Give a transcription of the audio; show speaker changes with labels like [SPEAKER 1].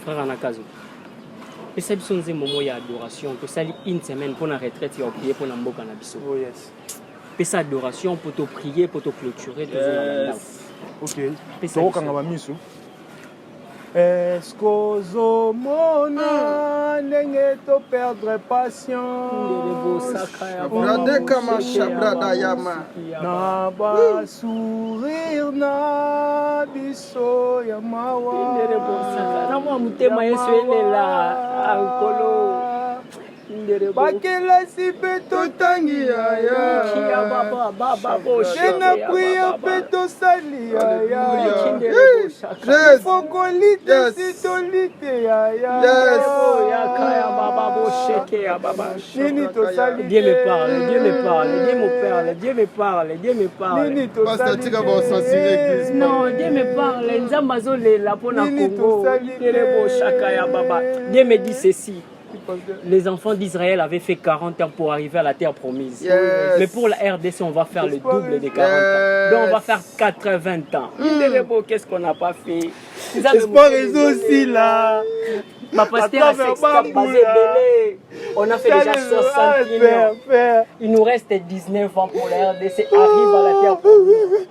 [SPEAKER 1] frère Anakazo. Et ça, c'est un moment d'adoration. Que ça, une semaine pour la retraite, il y a prié pour l'ambo cannabis.
[SPEAKER 2] Oh yes.
[SPEAKER 1] Et ça, adoration pour te prier, pour te clôturer.
[SPEAKER 2] Yes. Ok.
[SPEAKER 1] Et ça,
[SPEAKER 2] quand on va miso. Est-ce qu'aux homona n'engue to perdre patience?
[SPEAKER 3] Brade kama shabrada yama.
[SPEAKER 2] Na ba sourire na biso yamawa.
[SPEAKER 1] Na moi mutema yesu elela ankolo.
[SPEAKER 2] Bakela si beto tangi ya Jena priya beto sali ya Fokolite si tolite ya Nini to sali.
[SPEAKER 1] Dieu me parle, Dieu me parle, Dieu me parle, Dieu me parle, Dieu me parle.
[SPEAKER 2] Nini to sali.
[SPEAKER 1] Non, Dieu me parle, Nzambazo lela pona Congo. Dieu me dit ceci. Les enfants d'Israël avaient fait 40 ans pour arriver à la terre promise.
[SPEAKER 3] Yes.
[SPEAKER 1] Mais pour la RDC, on va faire le double des 40 ans. Donc on va faire 80 ans. Qu'est-ce qu'on n'a pas fait?
[SPEAKER 2] Espoir réseau aussi là.
[SPEAKER 1] Ma pasteur a s'excapé. On a fait déjà 60 ans. Il nous reste 19 ans pour la RDC. Arrive à la terre promise.